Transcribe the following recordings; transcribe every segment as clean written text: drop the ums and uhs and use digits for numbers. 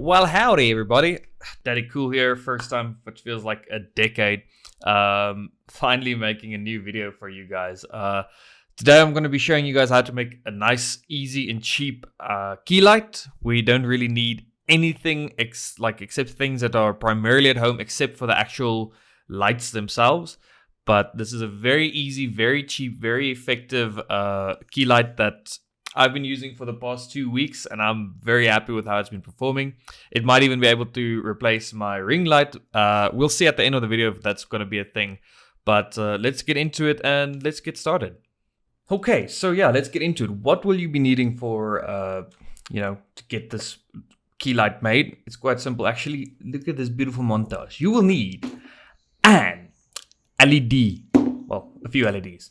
Well, howdy, everybody. Daddy Cool here. First time, which feels like a decade. Finally making a new video for you guys. Today, I'm going to be showing you guys how to make a nice, easy, and cheap key light. We don't really need anything except things that are primarily at home, except for the actual lights themselves. But this is a very easy, very cheap, very effective key light that I've been using for the past 2 weeks, and I'm very happy with how it's been performing. It might even be able to replace my ring light. We'll see at the end of the video if that's going to be a thing. But let's get into it and let's get started. Okay, so yeah, let's get into it. What will you be needing for, to get this key light made? It's quite simple. Actually, look at this beautiful montage. You will need an LED, well, a few LEDs.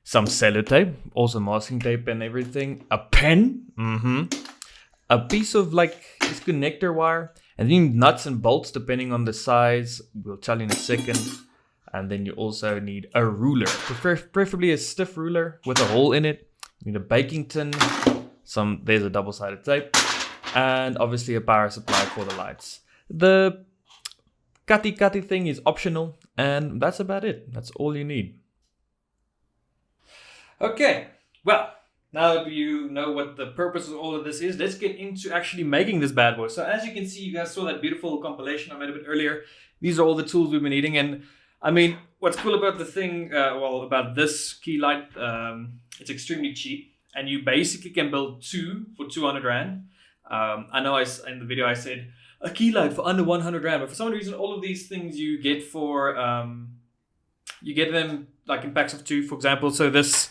Some sellotape, also masking tape and everything. A pen, a piece of this connector wire, and then nuts and bolts depending on the size. We'll tell you in a second. And then you also need a ruler, preferably a stiff ruler with a hole in it. You need a baking tin. There's a double-sided tape, and obviously a power supply for the lights. The cutty thing is optional, and that's about it. That's all you need. Okay, well, now that you know what the purpose of all of this is, let's get into actually making this bad boy. So as you can see, you guys saw that beautiful compilation I made a bit earlier. These are all the tools we've been needing. And I mean, what's cool about the thing, about this key light, it's extremely cheap. And you basically can build two for 200 Rand. I know in the video I said a key light for under 100 Rand, but for some reason, all of these things you get for, you get them like in packs of 2, for example. So this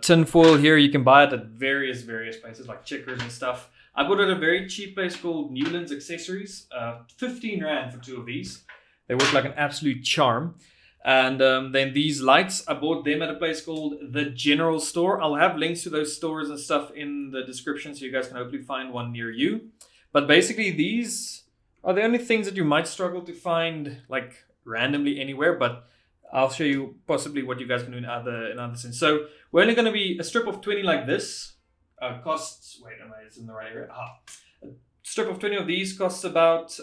tin foil here, you can buy it at various places like Checkers and stuff. I bought it at a very cheap place called Newland's Accessories. 15 Rand for 2 of these. They work like an absolute charm. And then these lights, I bought them at a place called The General Store. I'll have links to those stores and stuff in the description so you guys can hopefully find one near you. But basically these are the only things that you might struggle to find like randomly anywhere, but I'll show you possibly what you guys can do in other sense. So we're only going to be a strip of 20 like this. Costs, wait, it's in the right area. A strip of 20 of these costs about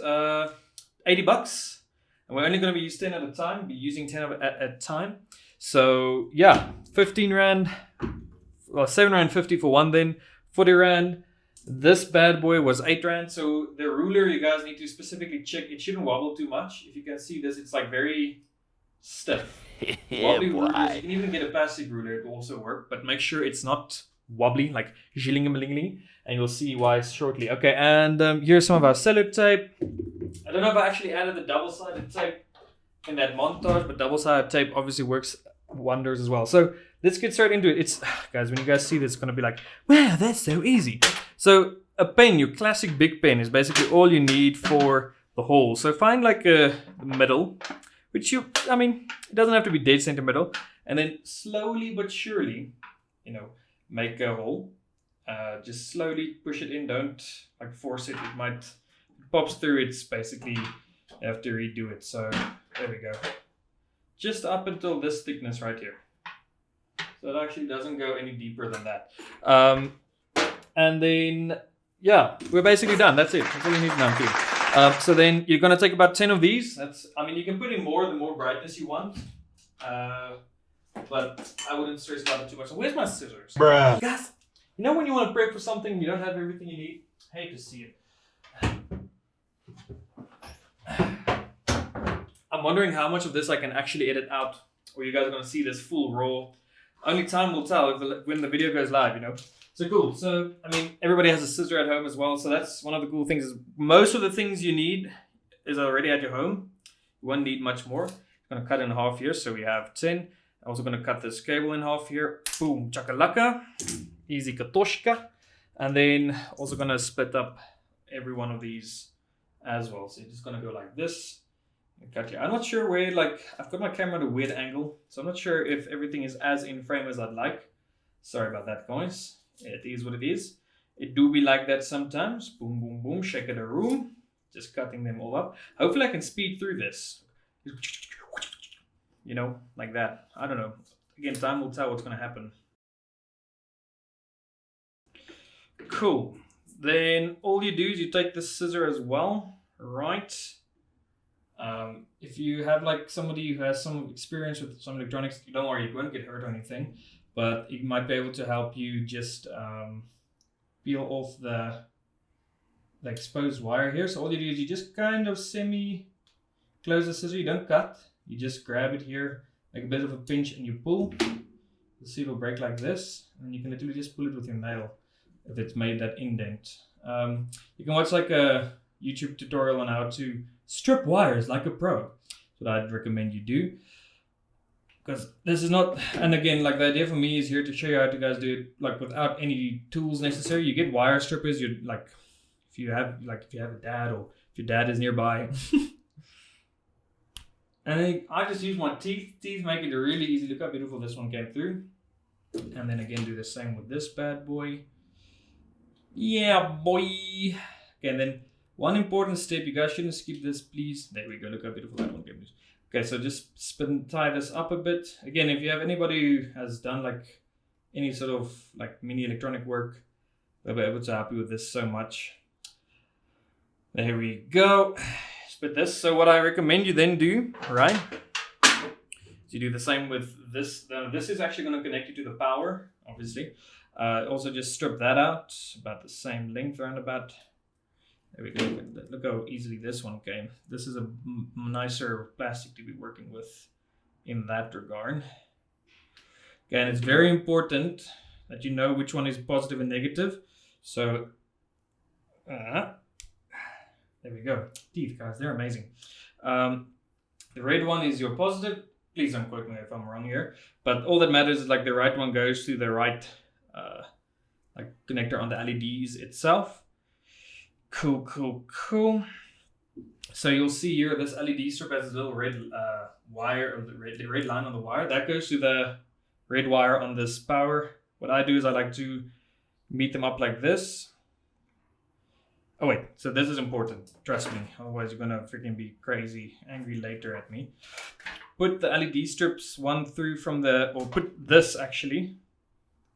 80 bucks. And we're only going to be using 10 at a time. Be using 10 at a time. So yeah, 15 Rand. Well, 7 Rand 50 for one then. 40 Rand. This bad boy was 8 Rand. So the ruler, you guys need to specifically check. It shouldn't wobble too much. If you can see this, it's like very stiff. Wobbly rulers, you can even get a plastic ruler to also work, but make sure it's not wobbly, like shilling-a-ling-ling, and you'll see why shortly. Okay, and here's some of our sellotape. I don't know if I actually added the double-sided tape in that montage, but double-sided tape obviously works wonders as well. So let's get straight into it. It's, guys, when you guys see this, it's going to be like, wow, that's so easy. So a pen, your classic big pen, is basically all you need for the hole. So find like a middle, which it doesn't have to be dead center middle. And then slowly but surely, make a hole. Just slowly push it in. Don't force it. It pops through. It's basically, you have to redo it. So there we go. Just up until this thickness right here. So it actually doesn't go any deeper than that. And then, yeah, we're basically done. That's it. That's all you need now too. So then you're going to take about 10 of these. You can put in more the more brightness you want. But I wouldn't stress about it too much. So where's my scissors? Bruh. Guys, when you want to prep for something and you don't have everything you need? I hate to see it. I'm wondering how much of this I can actually edit out, or you guys are going to see this full raw. Only time will tell when the video goes live, So cool. So, everybody has a scissor at home as well. So that's one of the cool things is most of the things you need is already at your home. You won't need much more. I'm going to cut in half here. So we have 10. I'm also going to cut this cable in half here. Boom, chakalaka. Easy katoshka. And then also going to split up every one of these as well. So you're just going to go like this. Cut here. I'm not sure where, I've got my camera at a weird angle. So I'm not sure if everything is as in frame as I'd like. Sorry about that, guys. It is what it is. It do be like that sometimes. Boom, boom, boom. Shake it a room. Just cutting them all up. Hopefully I can speed through this. Like that. I don't know. Again, time will tell what's going to happen. Cool. Then all you do is you take the scissor as well, right? If you have like somebody who has some experience with some electronics, don't worry, you won't get hurt or anything, but it might be able to help you just peel off the exposed wire here. So all you do is you just kind of semi close the scissor. You don't cut, you just grab it here, make a bit of a pinch, and you pull. You'll see it'll break like this, and you can literally just pull it with your nail if it's made that indent. You can watch like a YouTube tutorial on how to strip wires like a pro. That's what I'd recommend you do. Because this is not, and again, like the idea for me is here to show you how to guys do it like without any tools necessary. You get wire strippers. You like if you have a dad, or if your dad is nearby. And then I just use my teeth. Teeth make it really easy. Look how beautiful this one came through. And then again, do the same with this bad boy. Yeah, boy. Okay, and then one important step. You guys shouldn't skip this, please. There we go. Look how beautiful that one came through. Okay, so just tie this up a bit. Again, if you have anybody who has done like any sort of like mini electronic work, they'll be able to help you with this so much. There we go. Split this. So what I recommend you then do, right, is you do the same with this. This is actually going to connect you to the power, obviously. Also just strip that out, about the same length around about. There we go. Look how easily this one came. This is a nicer plastic to be working with in that regard. Okay, and it's very important that you know which one is positive and negative. So, there we go. Teeth, guys, they're amazing. The red one is your positive. Please don't quote me if I'm wrong here. But all that matters is like the right one goes to the right like connector on the LEDs itself. Cool, cool, cool. So you'll see here this LED strip has a little red wire, or the red line on the wire. That goes to the red wire on this power. What I do is I like to meet them up like this. Oh wait, so this is important. Trust me, otherwise you're gonna freaking be crazy angry later at me. Put the LED strips one through from the, or put this actually,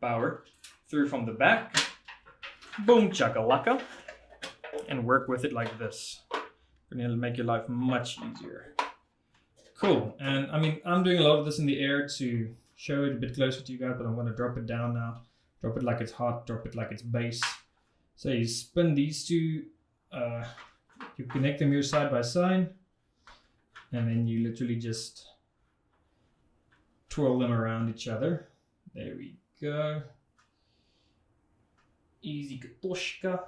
power, through from the back. Boom chakalaka. And work with it like this. It'll make your life much easier. Cool. And I mean, I'm doing a lot of this in the air to show it a bit closer to you guys, but I'm going to drop it down now. Drop it like it's hot, drop it like it's base. So you spin these two, you connect them here side by side, and then you literally just twirl them around each other. There we go. Easy katoshka.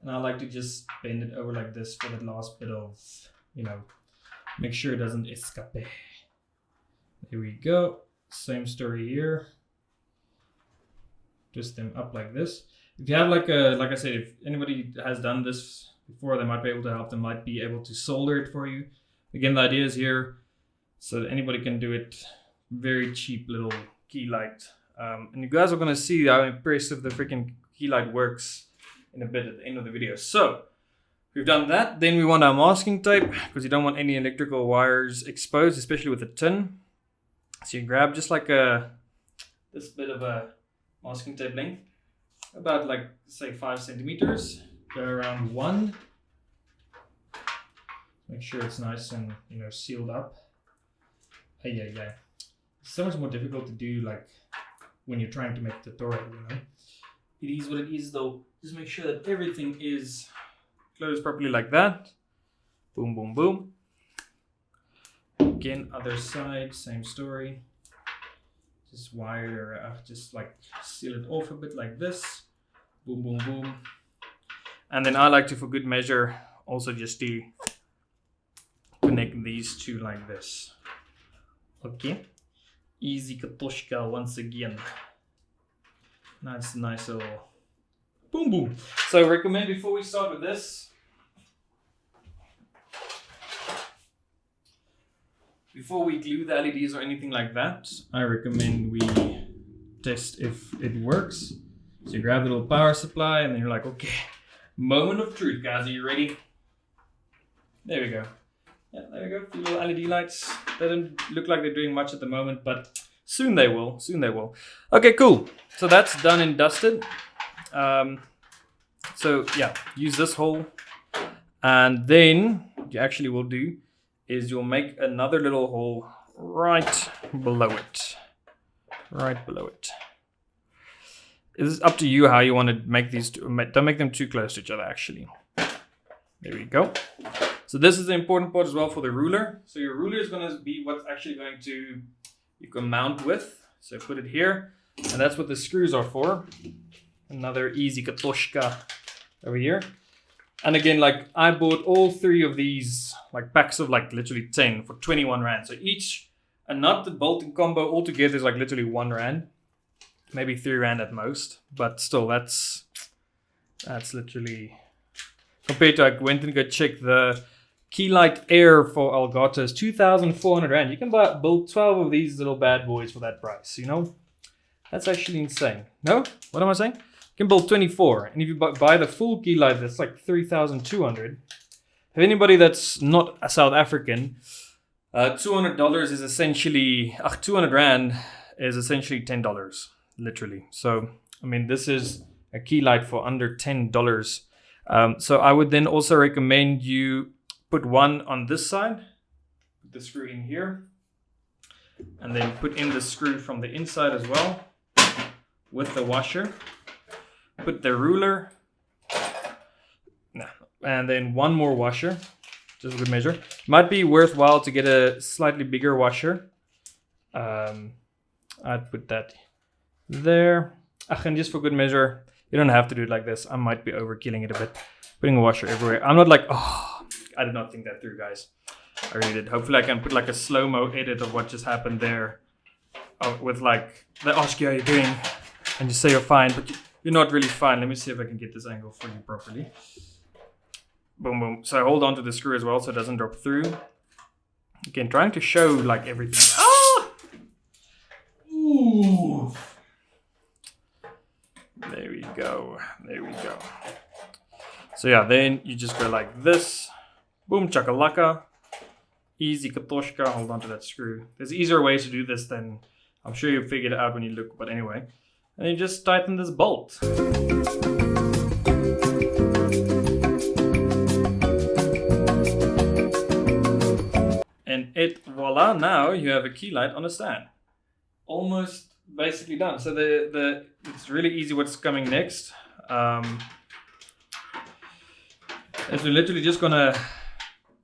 And I like to just bend it over like this for that last bit of, you know, make sure it doesn't escape. There we go. Same story here. Twist them up like this. If you have like I said, if anybody has done this before, they might be able to help. They might be able to solder it for you. Again, the idea is here so that anybody can do it. Very cheap little Keylight. And you guys are going to see how impressive the freaking Keylight works in a bit at the end of the video. So we've done that. Then we want our masking tape, because you don't want any electrical wires exposed, especially with the tin. So you grab just like this bit of a masking tape length, about like say 5 centimeters. Go around 1. Make sure it's nice and, you know, sealed up. Yeah. It's so much more difficult to do like when you're trying to make a tutorial, you know. It is what it is though. Just make sure that everything is closed properly like that. Boom, boom, boom. Again, other side, same story. Just wire, just like seal it off a bit like this. Boom, boom, boom. And then I like to, for good measure, also just to connect these two like this. Okay. Easy katoshka once again. Nice little boom boom. So I recommend before we start with this, before we glue the LEDs or anything like that, I recommend we test if it works. So you grab the little power supply and then you're like, okay, moment of truth, guys. Are you ready? There we go. Yeah, there we go. A few little LED lights. They don't look like they're doing much at the moment, but soon they will. Soon they will. Okay, cool. So that's done and dusted. So yeah, use this hole. And then what you actually will do is you'll make another little hole right below it. Right below it. It's up to you how you want to make these two. Don't make them too close to each other, actually. There we go. So this is the important part as well for the ruler. So your ruler is going to be what's actually going to, you can mount with. So put it here. And that's what the screws are for. Another easy katoshka over here. And again, like I bought all 3 of these like packs of like literally 10 for 21 Rand. So each, a nut, the bolt and combo all together is like literally 1 Rand. Maybe 3 Rand at most. But still, that's literally, compared to I went and go check the Keylight Air for Elgato is 2,400 Rand. You can build 12 of these little bad boys for that price, you know? That's actually insane. No? What am I saying? You can build 24. And if you buy the full Keylight, that's like 3,200. If anybody that's not a South African, $200 is essentially, 200 Rand is essentially $10, literally. So, I mean, this is a Keylight for under $10. So I would then also recommend you put one on this side, put the screw in here, and then put in the screw from the inside as well with the washer. Put the ruler, and then one more washer, just a good measure. Might be worthwhile to get a slightly bigger washer. I'd put that there. And just for good measure, you don't have to do it like this. I might be overkilling it a bit. Putting a washer everywhere. I'm not like, oh, I did not think that through, guys. I really did. Hopefully I can put like a slow-mo edit of what just happened there. With like, they ask you how you're doing, and you say you're fine, but you're not really fine. Let me see if I can get this angle for you properly. Boom, boom. So hold on to the screw as well so it doesn't drop through. Again, trying to show like everything. Ah! Ooh. There we go. There we go. So yeah, then you just go like this. Boom, chakalaka. Easy katoshka. Hold on to that screw. There's easier ways to do this than, I'm sure you'll figure it out when you look, but anyway. And you just tighten this bolt. And voila, now you have a Keylight on a stand. Almost basically done. So it's really easy what's coming next. Is we're literally just gonna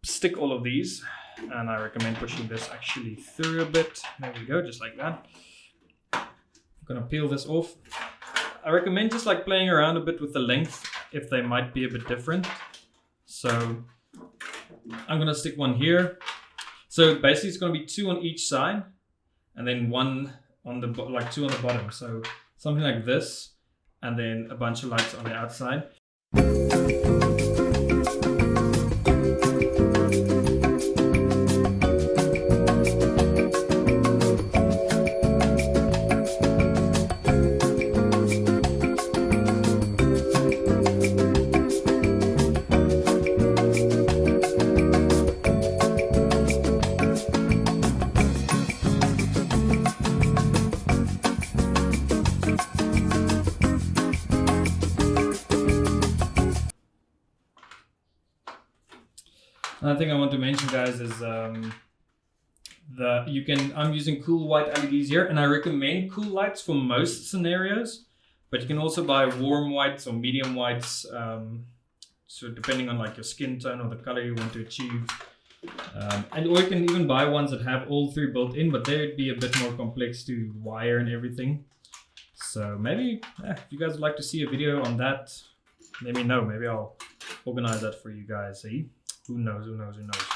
stick all of these, and I recommend pushing this actually through a bit. There we go, just like that. I'm gonna peel this off. I recommend just like playing around a bit with the length if they might be a bit different. So I'm gonna stick one here. So basically it's gonna be 2 on each side, and then 1 on the 2 on the bottom. So something like this, and then a bunch of lights on the outside. Another thing I want to mention, guys, is I'm using cool white LEDs here, and I recommend cool lights for most scenarios, but you can also buy warm whites or medium whites, so depending on like your skin tone or the color you want to achieve. Or you can even buy ones that have all 3 built in, but they'd be a bit more complex to wire and everything. So maybe if you guys would like to see a video on that, let me know. Maybe I'll organize that for you guys. See? Who knows, who knows, who knows.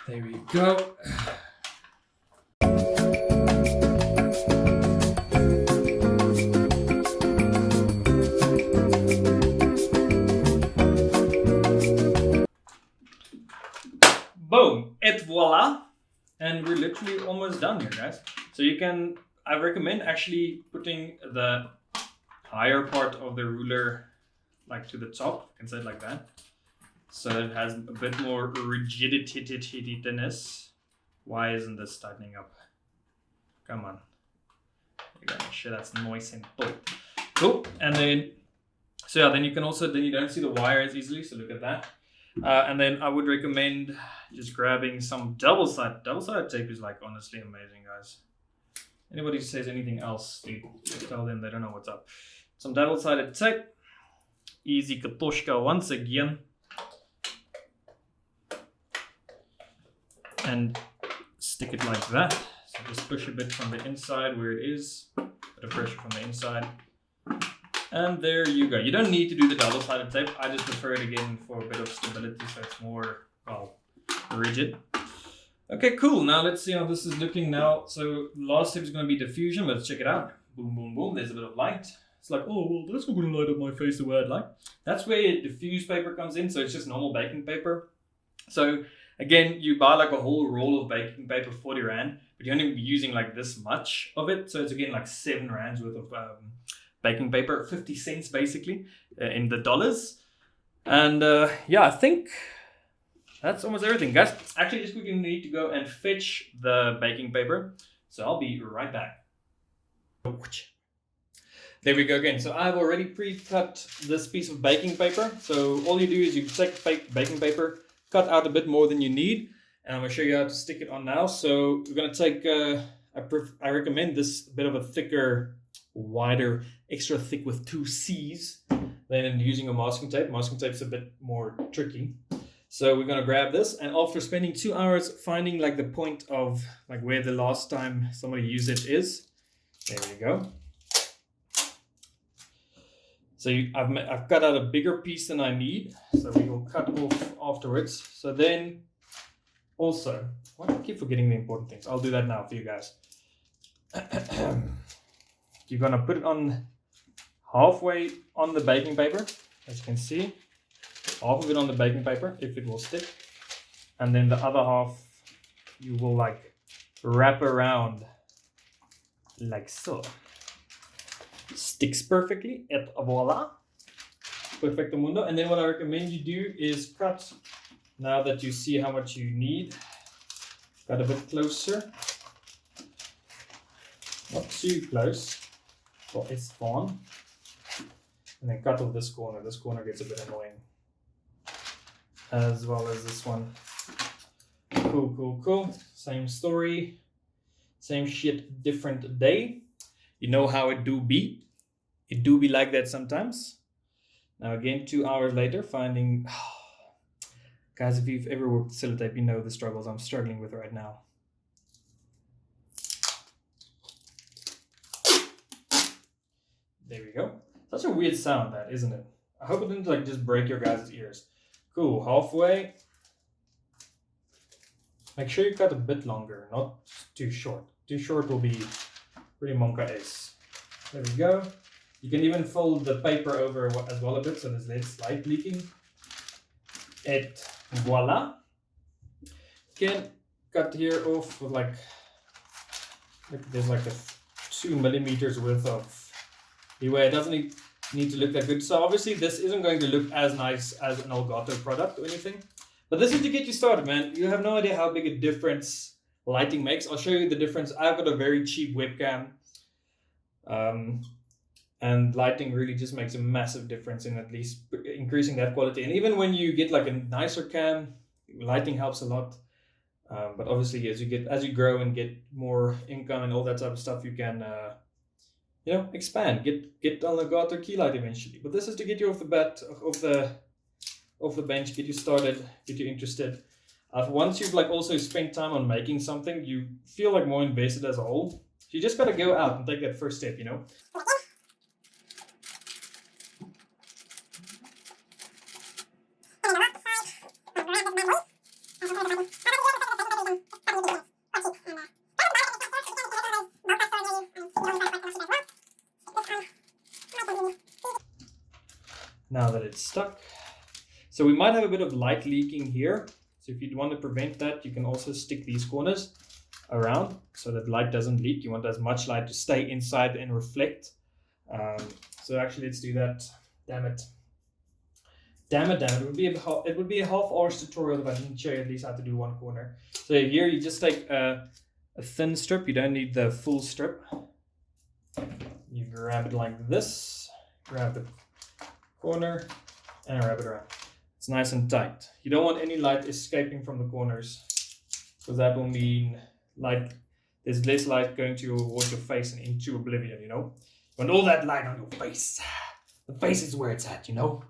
There we go. Boom, et voila. And we're literally almost done here, guys. So you can, I recommend actually putting the higher part of the ruler like to the top. I can say it like that. So it has a bit more rigidity-ness. Why isn't this tightening up? Come on. You gotta make sure that's nice and tight. Cool. And then So yeah, then you can also, then you don't see the wire as easily, so look at that. And then I would recommend just grabbing some double-sided. Double-sided tape is like honestly amazing, guys. Anybody who says anything else, dude, tell them they don't know what's up. Some double-sided tape. Easy katoshka once again. And stick it like that. So just push a bit from the inside where it is. Bit of pressure from the inside. And there you go. You don't need to do the double-sided tape. I just prefer it again for a bit of stability so it's more, well, rigid. Okay, cool. Now let's see how this is looking now. So last step is going to be diffusion. Let's check it out. Boom, boom, boom. There's a bit of light. It's like, oh, well, that's not going to light up my face the way I'd like. That's where diffuse paper comes in. So it's just normal baking paper. So again, you buy like a whole roll of baking paper, 40 Rand, but you're only using like this much of it. So it's again like 7 Rands worth of baking paper, 50 cents basically in the dollars. And yeah, I think that's almost everything, guys. Actually, just quickly need to go and fetch the baking paper. So I'll be right back. There we go again. So I've already pre-cut this piece of baking paper. So all you do is you take baking paper, cut out a bit more than you need, and I'm going to show you how to stick it on now. So we're going to take, I recommend this bit of a thicker, wider, extra thick with 2 C's than using a masking tape. Masking tape's a bit more tricky. So we're going to grab this, and after spending 2 hours finding like the point of like where the last time somebody used it is, there we go. So I've cut out a bigger piece than I need, so we will cut off afterwards. So then also, why do I keep forgetting the important things? I'll do that now for you guys. You're going to put it on halfway on the baking paper, as you can see. Half of it on the baking paper, if it will stick. And then the other half, you will like wrap around like so. Sticks perfectly, et voila. Perfecto mundo. And then what I recommend you do is cut, now that you see how much you need, cut a bit closer. Not too close. Well, it's fine. And then cut off this corner. This corner gets a bit annoying. As well as this one. Cool, cool, cool. Same story. Same shit, different day. You know how it do be. It do be like that sometimes. Now again, 2 hours later, finding... Guys, if you've ever worked sellotape, you know the struggles I'm struggling with right now. There we go. Such a weird sound, that, isn't it? I hope it didn't like just break your guys' ears. Cool, halfway. Make sure you cut a bit longer, not too short. Too short will be pretty monka ace. There we go. You can even fold the paper over as well a bit so there's less light leaking. Et voila. Can cut here off with like there's like a 2 millimeters worth of leeway. It doesn't need to look that good. So obviously this isn't going to look as nice as an Elgato product or anything. But this is to get you started, man. You have no idea how big a difference lighting makes. I'll show you the difference. I've got a very cheap webcam. And lighting really just makes a massive difference in at least increasing that quality. And even when you get like a nicer cam, lighting helps a lot. But obviously, as you grow and get more income and all that type of stuff, you can, expand. Get on the Elgato Keylight eventually. But this is to get you off the bench, get you started, get you interested. Once you've like also spent time on making something, you feel like more invested as a whole. So you just gotta go out and take that first step, you know. Now that it's stuck. So we might have a bit of light leaking here. So if you want to prevent that, you can also stick these corners around so that light doesn't leak. You want as much light to stay inside and reflect. So actually let's do that. Damn it. It would be a half-hour tutorial if I didn't show you at least how to do one corner. So here you just take a thin strip. You don't need the full strip. You grab it like this. Grab the corner, and wrap it around. It's nice and tight. You don't want any light escaping from the corners, because that will mean light. There's less light going towards your face and into oblivion, you know? You want all that light on your face. The face is where it's at, you know?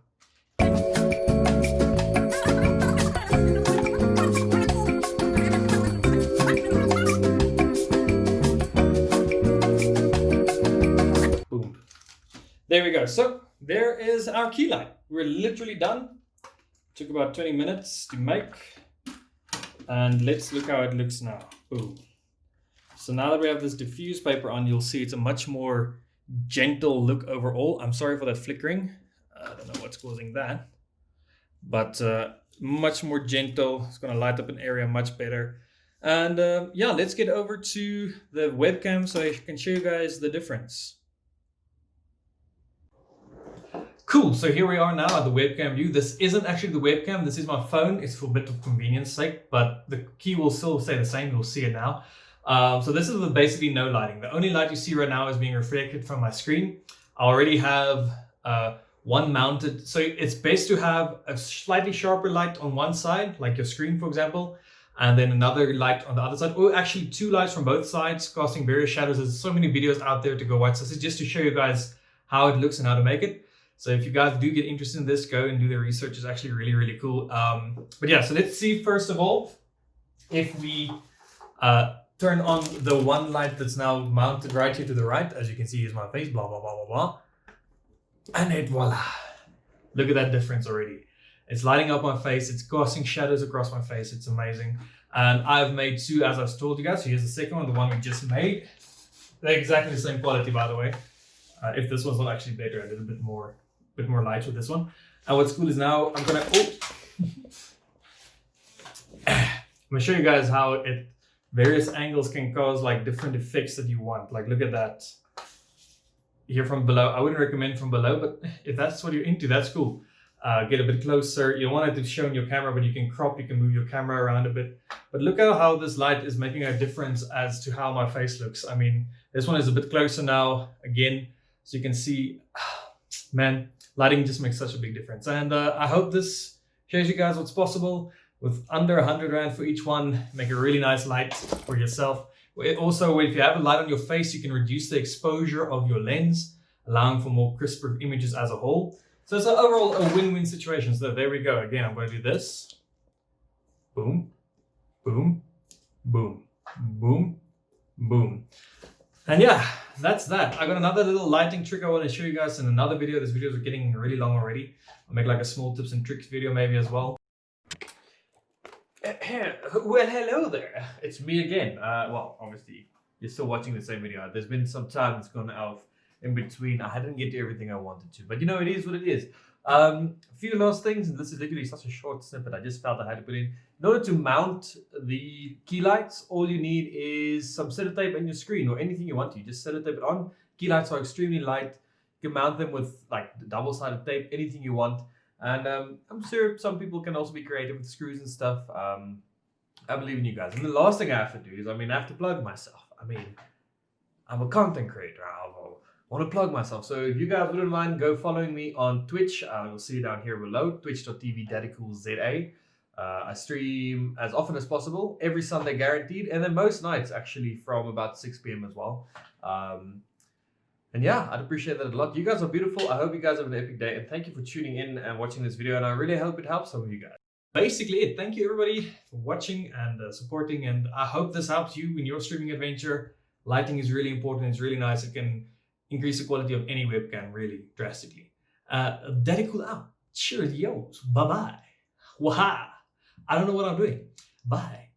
Boom. There we go. So there is our key light. We're literally done. Took about 20 minutes to make. And let's look how it looks now. Boom. So now that we have this diffuse paper on, you'll see it's a much more gentle look overall. I'm sorry for that flickering. I don't know what's causing that. But much more gentle. It's going to light up an area much better. And yeah, let's get over to the webcam so I can show you guys the difference. Cool, so here we are now at the webcam view. This isn't actually the webcam, this is my phone. It's for a bit of convenience sake, but the key will still stay the same. You'll see it now. So this is with basically no lighting. The only light you see right now is being reflected from my screen. I already have one mounted. So it's best to have a slightly sharper light on one side, like your screen, for example, and then another light on the other side, or actually two lights from both sides, casting various shadows. There's so many videos out there to go watch. So this is just to show you guys how it looks and how to make it. So if you guys do get interested in this, go and do the research. It's actually really, really cool. But yeah, so let's see first of all, if we turn on the one light that's now mounted right here to the right. As you can see, is my face, blah, blah, blah, blah, blah. And it, voila. Look at that difference already. It's lighting up my face. It's casting shadows across my face. It's amazing. And I've made two, as I've told you guys. So here's the second one, the one we just made. They're exactly the same quality, by the way. If this one's not actually better, a little bit more light with this one. And what's cool is now I'm gonna show you guys how it various angles can cause like different effects that you want. Like look at that here from below. I wouldn't recommend from below, but if that's what you're into, that's cool. Get a bit closer. You don't want it to show in your camera, but you can crop, you can move your camera around a bit. But look at how this light is making a difference as to how my face looks. I mean, this one is a bit closer now again, so you can see, man, lighting just makes such a big difference. And I hope this shows you guys what's possible with under 100 Rand for each one. Make a really nice light for yourself. Also, if you have a light on your face, you can reduce the exposure of your lens, allowing for more crisper images as a whole. So it's overall a win-win situation. So there we go. Again, I'm going to do this. Boom, boom, boom, boom, boom. And yeah, that's that. I got another little lighting trick I want to show you guys in another video. These videos are getting really long already. I'll make like a small tips and tricks video maybe as well. Well, hello there. It's me again. Well, obviously, you're still watching the same video. There's been some time that's gone off in between. I didn't get to everything I wanted to, but you know, it is what it is. A few last things, and this is literally such a short snippet. I just felt I had to put in order to mount the key lights. All you need is some sellotape and your screen, or anything you want to. You just sellotape it on. Key lights are extremely light. You can mount them with like double-sided tape, anything you want. And I'm sure some people can also be creative with screws and stuff. I believe in you guys. And the last thing I have to do is, I have to plug myself. I'm a content creator. I want to plug myself. So if you guys wouldn't mind, go following me on Twitch. You'll see it down here below, twitch.tv/DaddyCoolZA. I stream as often as possible, every Sunday guaranteed, and then most nights actually from about 6 p.m. as well. And yeah, I'd appreciate that a lot. You guys are beautiful. I hope you guys have an epic day, and thank you for tuning in and watching this video, and I really hope it helps some of you guys. Basically it. Thank you everybody for watching and supporting, and I hope this helps you in your streaming adventure. Lighting is really important. It's really nice. It can increase the quality of any webcam really drastically. Daddy Cool out. Cheers, yo. Bye-bye. Waha. I don't know what I'm doing. Bye.